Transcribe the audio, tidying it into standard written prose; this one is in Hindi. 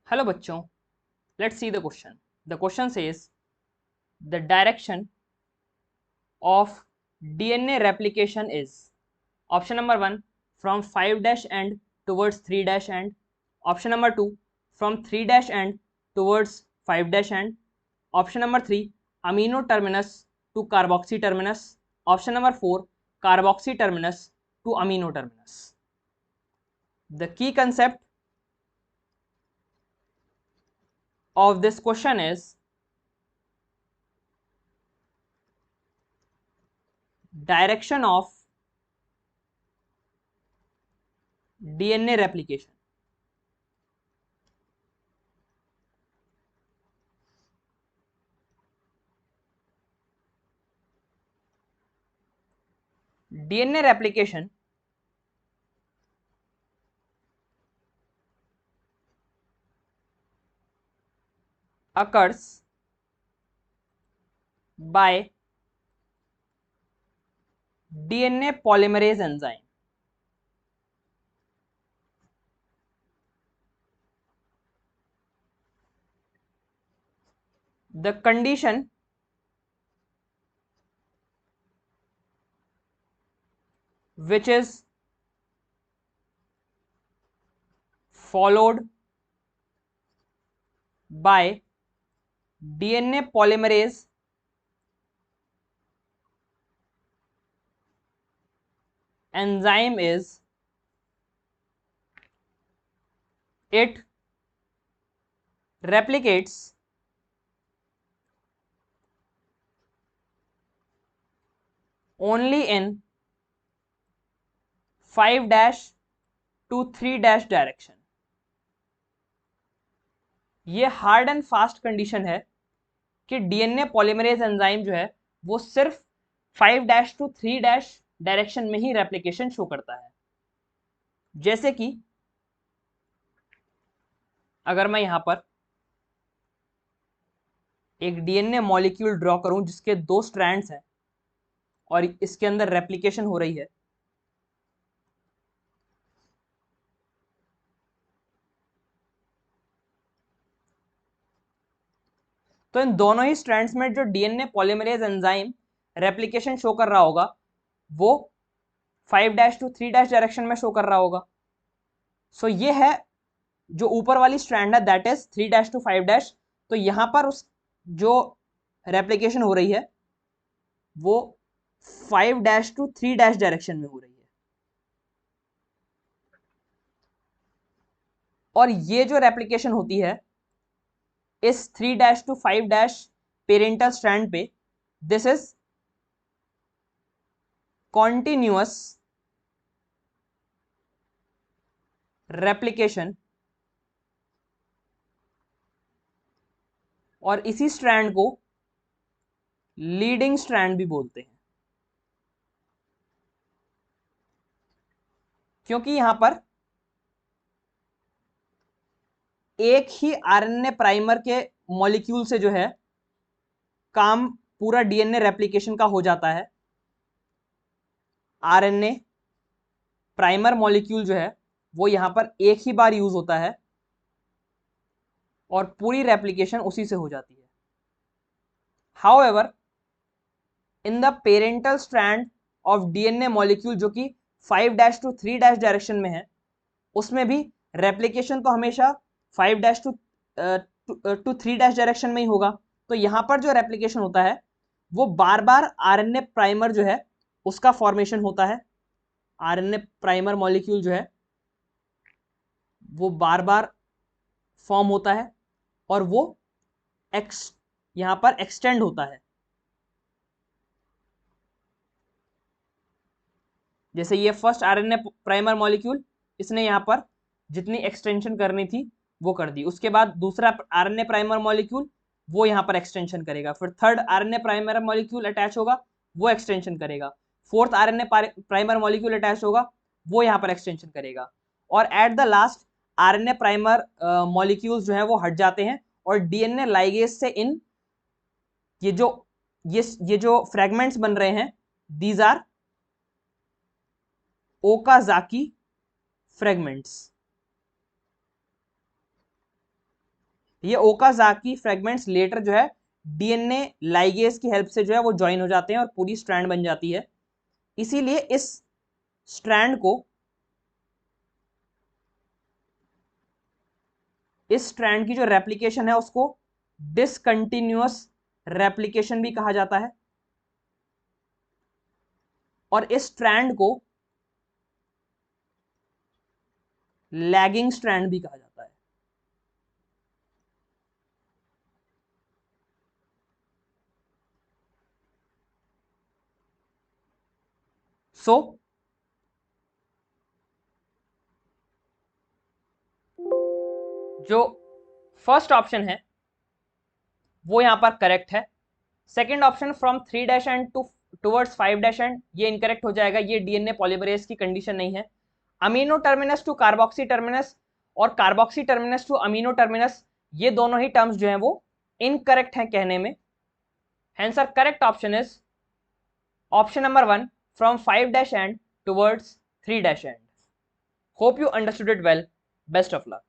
हेलो बच्चों, let's see the question. The question says the direction of DNA replication is option number 1 from 5 dash end towards 3 dash end, option number 2 from 3 dash end towards 5 dash end, option number 3 amino terminus to carboxy terminus, option number 4 carboxy terminus to amino terminus. The key concept of this question is direction of DNA replication. DNA replication occurs by DNA polymerase enzyme. The condition which is followed by DNA polymerase enzyme is it replicates only in 5 dash to 3 dash direction. ये हार्ड एंड फास्ट कंडीशन है कि डीएनए पॉलीमरेज एंजाइम जो है वो सिर्फ 5 डैश टू 3 डैश डायरेक्शन में ही रेप्लिकेशन शो करता है. जैसे कि अगर मैं यहां पर एक डीएनए मॉलिक्यूल ड्रॉ करूं जिसके 2 स्ट्रैंड्स हैं और इसके अंदर रेप्लिकेशन हो रही है, तो इन दोनों ही स्ट्रैंड्स में जो DNA polymerase enzyme replication show कर रहा होगा वो 5 डैश टू 3 डैश डायरेक्शन में शो कर रहा होगा. सो ये है जो ऊपर वाली स्ट्रैंड है that is 3 dash to 5 dash. तो यहां पर उस जो रेप्लिकेशन हो रही है वो 5 डैश टू 3 डैश डायरेक्शन में हो रही है. और ये जो रेप्लिकेशन होती है इस 3 dash to 5 dash parental strand पे, दिस इज कॉन्टिन्यूअस रेप्लिकेशन और इसी स्ट्रैंड को लीडिंग स्ट्रैंड भी बोलते हैं, क्योंकि यहां पर एक ही आरएनए प्राइमर के मॉलिक्यूल से जो है काम पूरा डीएनए रेप्लिकेशन का हो जाता है. आरएनए प्राइमर मॉलिक्यूल जो है वो यहां पर एक ही बार यूज होता है और पूरी रेप्लिकेशन उसी से हो जाती है. However in the parental strand of DNA molecule जो कि 5 डैश टू 3 डैश डायरेक्शन में है, उसमें भी रेप्लिकेशन तो हमेशा 5 डैश टू 3 डैश डायरेक्शन में ही होगा. तो यहां पर जो रेप्लिकेशन होता है वो बार बार आरएनए प्राइमर जो है उसका फॉर्मेशन होता है. आरएनए प्राइमर मॉलिक्यूल जो है वो बार बार फॉर्म होता है और वो यहां पर एक्सटेंड होता है. जैसे ये फर्स्ट आरएनए प्राइमर मॉलिक्यूल, इसने यहां पर जितनी एक्सटेंशन करनी थी वो कर दी. उसके बाद दूसरा आरएनए प्राइमर मॉलिक्यूल वो यहां पर एक्सटेंशन करेगा. फिर third RNA primer molecule attach होगा, वो एक्सटेंशन करेगा. Fourth RNA primer molecule attach होगा, वो यहां पर एक्सटेंशन करेगा. और at the last RNA primer molecules जो है वो हट जाते हैं और डीएनए लाइगेज से इन ये जो फ्रेगमेंट्स बन रहे हैं दीज आर ओकाजाकी फ्रेगमेंट्स. ये ओकाजाकी फ्रेगमेंट्स लेटर जो है डीएनए लाइगेज की हेल्प से जो है वो ज्वाइन हो जाते हैं और पूरी स्ट्रैंड बन जाती है। इसीलिए इस स्ट्रैंड को, इस स्ट्रैंड की जो रेप्लिकेशन है उसको डिसकंटिन्यूअस रेप्लिकेशन भी कहा जाता है, और इस स्ट्रैंड को लैगिंग स्ट्रैंड भी कहा जाता है। सो जो फर्स्ट ऑप्शन है वो यहां पर करेक्ट है। Second option from 3' end towards 5' end, ये इनकरेक्ट हो जाएगा, ये डीएनए पॉलीमरेज की कंडीशन नहीं है। Amino terminus to carboxy terminus और carboxy terminus to amino terminus, ये दोनों ही टर्म्स जो हैं वो इनकरेक्ट हैं कहने में। Hence our correct option is option number 1 from 5' end towards 3' end. Hope you understood it well. Best of luck.